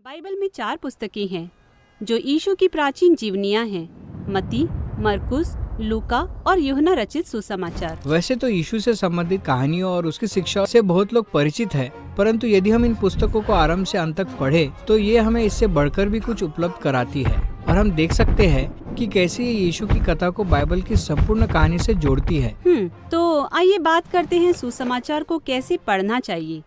Bible में 4 पुस्तकें हैं जो यीशु की प्राचीन जीवनियां हैं। मत्ती, मरकुस, लूका और यूहन्ना रचित सुसमाचार। वैसे तो यीशु से संबंधित कहानियों और उसकी शिक्षा से बहुत लोग परिचित हैं, परंतु यदि हम इन पुस्तकों को आरंभ से अंत तक पढ़े तो ये हमें इससे बढ़कर भी कुछ उपलब्ध कराती है और हम देख सकते हैं कि कैसे ये यीशु की कथा को बाइबल की संपूर्ण कहानी से जोड़ती है। तो आइए बात करते हैं सुसमाचार को कैसे पढ़ना चाहिए।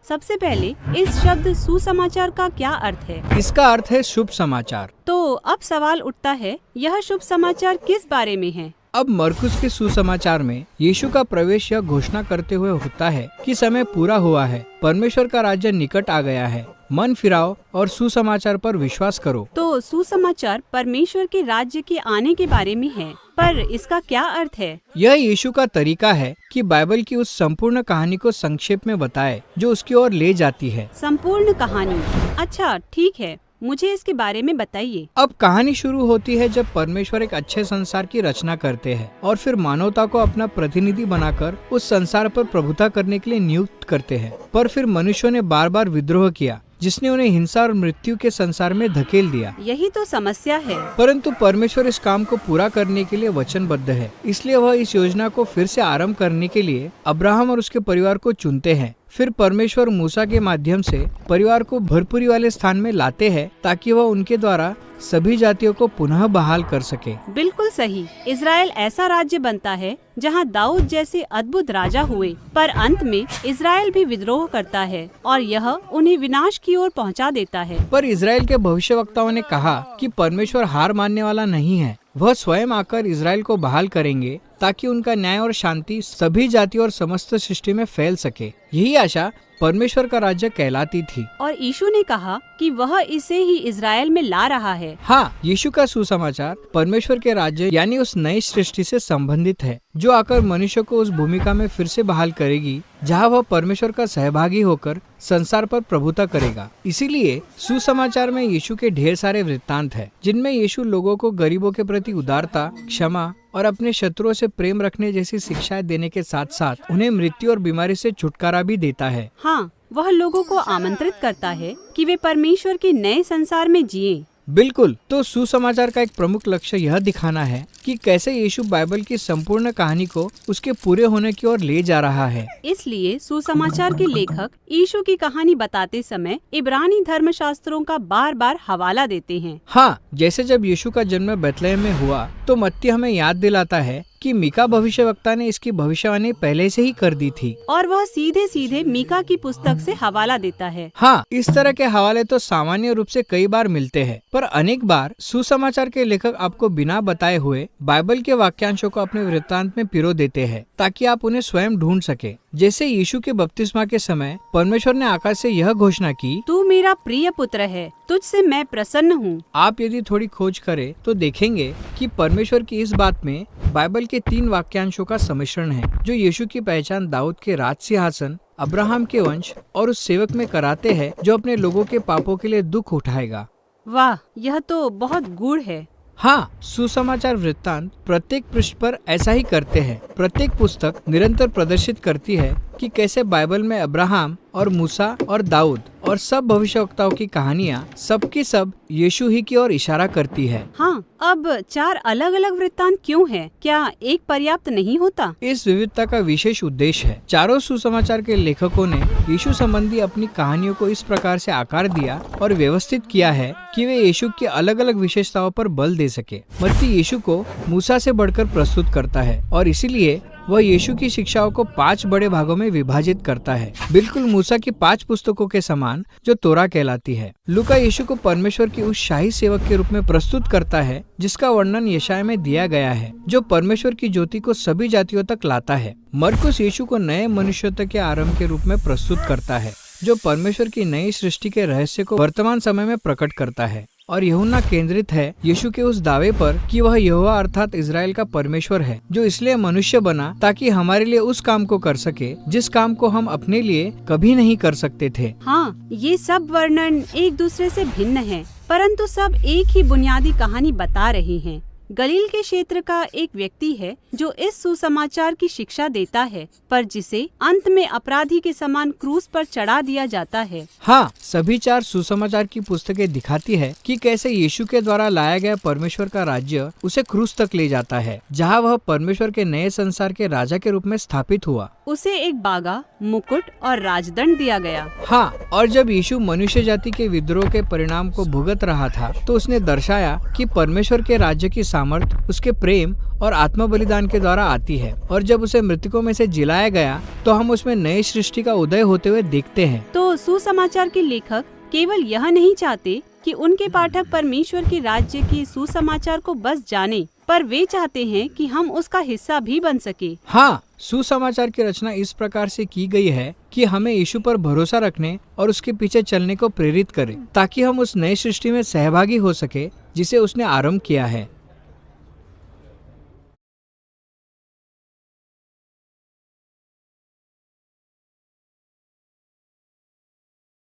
सबसे पहले इस शब्द सुसमाचार का क्या अर्थ है? इसका अर्थ है शुभ समाचार। तो अब सवाल उठता है, यह शुभ समाचार किस बारे में है? अब मरकुस के सुसमाचार में यीशु का प्रवेश यह घोषणा करते हुए होता है कि समय पूरा हुआ है, परमेश्वर का राज्य निकट आ गया है, मन फिराओ और सुसमाचार पर विश्वास करो। तो सुसमाचार परमेश्वर के राज्य के आने के बारे में है, पर इसका क्या अर्थ है? यह यीशु का तरीका है कि बाइबल की उस संपूर्ण कहानी को संक्षेप में बताए जो उसकी ओर ले जाती है। संपूर्ण कहानी? अच्छा, ठीक है, मुझे इसके बारे में बताइए। अब कहानी शुरू होती है जब परमेश्वर एक अच्छे संसार की रचना करते हैं और फिर मानवता को अपना प्रतिनिधि बनाकर उस संसार पर प्रभुता करने के लिए नियुक्त करते हैं। पर फिर मनुष्यों ने बार बार विद्रोह किया, जिसने उन्हें हिंसा और मृत्यु के संसार में धकेल दिया। यही तो समस्या है। परंतु परमेश्वर इस काम को पूरा करने के लिए वचनबद्ध है, इसलिए वह इस योजना को फिर से आरंभ करने के लिए अब्राहम और उसके परिवार को चुनते हैं। फिर परमेश्वर मूसा के माध्यम से परिवार को भरपूरी वाले स्थान में लाते हैं ताकि वह उनके द्वारा सभी जातियों को पुनः बहाल कर सके। बिल्कुल सही। इज़राइल ऐसा राज्य बनता है जहां दाऊद जैसे अद्भुत राजा हुए, पर अंत में इज़राइल भी विद्रोह करता है और यह उन्हें विनाश की ओर पहुंचा देता है। पर इज़राइल के भविष्यवक्ताओं ने कहा कि परमेश्वर हार मानने वाला नहीं है, वह स्वयं आकर इज़राइल को बहाल करेंगे ताकि उनका न्याय और शांति सभी जाति और समस्त सृष्टि में फैल सके। यही आशा परमेश्वर का राज्य कहलाती थी। और यीशु ने कहा कि वह इसे ही इज़राइल में ला रहा है। हाँ, यीशु का सुसमाचार परमेश्वर के राज्य यानी उस नई सृष्टि से संबंधित है जो आकर मनुष्य को उस भूमिका में फिर से बहाल करेगी जहाँ वह परमेश्वर का सहभागी होकर संसार पर प्रभुता करेगा। इसीलिए सुसमाचार में यीशु के ढेर सारे वृत्तांत हैं, जिनमें यीशु लोगों को गरीबों के प्रति उदारता, क्षमा और अपने शत्रुओं से प्रेम रखने जैसी शिक्षाएं देने के साथ साथ उन्हें मृत्यु और बीमारी से छुटकारा भी देता है। हाँ, वह लोगों को आमंत्रित करता है कि वे परमेश्वर के नए संसार में जिएं। बिल्कुल। तो सुसमाचार का एक प्रमुख लक्ष्य यह दिखाना है कि कैसे यीशु बाइबल की संपूर्ण कहानी को उसके पूरे होने की ओर ले जा रहा है। इसलिए सुसमाचार के लेखक यीशु की कहानी बताते समय इब्रानी धर्मशास्त्रों का बार बार हवाला देते हैं। हाँ, जैसे जब यीशु का जन्म बेथलेहम में हुआ तो मत्ती हमें याद दिलाता है कि मीका भविष्यवक्ता ने इसकी भविष्यवाणी पहले से ही कर दी थी और वह सीधे सीधे मीका की पुस्तक से हवाला देता है। हाँ, इस तरह के हवाले तो सामान्य रूप से कई बार मिलते हैं, पर अनेक बार सुसमाचार के लेखक आपको बिना बताए हुए बाइबल के वाक्यांशों को अपने वृत्तांत में पिरो देते हैं ताकि आप उन्हें स्वयं ढूंढ सके। जैसे यीशु के बपतिस्मा के समय परमेश्वर ने आकाश से यह घोषणा की, तू मेरा प्रिय पुत्र है, तुझसे मैं प्रसन्न हूँ। आप यदि थोड़ी खोज करें तो देखेंगे कि परमेश्वर की इस बात में बाइबल के 3 वाक्यांशों का सम्मिश्रण है जो यीशु की पहचान दाऊद के राज सिंहासन, अब्राहम के वंश और उस सेवक में कराते हैं जो अपने लोगों के पापों के लिए दुख उठाएगा। वाह, यह तो बहुत गूढ़ है। हाँ, सुसमाचार वृत्तांत प्रत्येक पृष्ठ पर ऐसा ही करते हैं। प्रत्येक पुस्तक निरंतर प्रदर्शित करती है कि कैसे बाइबल में अब्राहम और मूसा और दाऊद और सब भविष्यवक्ताओं की कहानियाँ सबकी सब यीशु ही की ओर इशारा करती है। हाँ, अब 4 अलग अलग वृत्तांत क्यों है? क्या एक पर्याप्त नहीं होता? इस विविधता का विशेष उद्देश्य है। चारों सुसमाचार के लेखकों ने यीशु संबंधी अपनी कहानियों को इस प्रकार से आकार दिया और व्यवस्थित किया है कि वे यीशु की अलग अलग विशेषताओं पर बल दे सके। मत्ती यीशु को मूसा से बढ़कर प्रस्तुत करता है और इसीलिए वह यीशु की शिक्षाओं को 5 बड़े भागों में विभाजित करता है, बिल्कुल मूसा की 5 पुस्तकों के समान जो तोरा कहलाती है। लूका यीशु को परमेश्वर की उस शाही सेवक के रूप में प्रस्तुत करता है जिसका वर्णन यशाया में दिया गया है, जो परमेश्वर की ज्योति को सभी जातियों तक लाता है। मरकुस यीशु को नए मनुष्यत्व के आरंभ के रूप में प्रस्तुत करता है जो परमेश्वर की नई सृष्टि के रहस्य को वर्तमान समय में प्रकट करता है। और यूहन्ना केंद्रित है यीशु के उस दावे पर कि वह यहोवा अर्थात इज़राइल का परमेश्वर है जो इसलिए मनुष्य बना ताकि हमारे लिए उस काम को कर सके जिस काम को हम अपने लिए कभी नहीं कर सकते थे। हाँ, ये सब वर्णन एक दूसरे से भिन्न है, परंतु सब एक ही बुनियादी कहानी बता रहे हैं। गलील के क्षेत्र का एक व्यक्ति है जो इस सुसमाचार की शिक्षा देता है, पर जिसे अंत में अपराधी के समान क्रूस पर चढ़ा दिया जाता है। हाँ, सभी 4 सुसमाचार की पुस्तकें दिखाती है कि कैसे यीशु के द्वारा लाया गया परमेश्वर का राज्य उसे क्रूस तक ले जाता है, जहाँ वह परमेश्वर के नए संसार के राजा के रूप में स्थापित हुआ। उसे एक बागा, मुकुट और राजदंड दिया गया। हाँ, और जब यीशु मनुष्य जाति के विद्रोह के परिणाम को भुगत रहा था, तो उसने दर्शाया कि परमेश्वर के राज्य की सामर्थ उसके प्रेम और आत्म बलिदान के द्वारा आती है, और जब उसे मृतकों में से जिलाया गया तो हम उसमें नई सृष्टि का उदय होते हुए देखते हैं। तो सुसमाचार के लेखक केवल यह नहीं चाहते कि उनके पाठक परमेश्वर के राज्य के सुसमाचार को बस जाने, पर वे चाहते हैं कि हम उसका हिस्सा भी बन सके। हाँ, सुसमाचार की रचना इस प्रकार से की गई है कि हमें यीशु पर भरोसा रखने और उसके पीछे चलने को प्रेरित करे, ताकि हम उस नई सृष्टि में सहभागी हो सके जिसे उसने आरंभ किया है।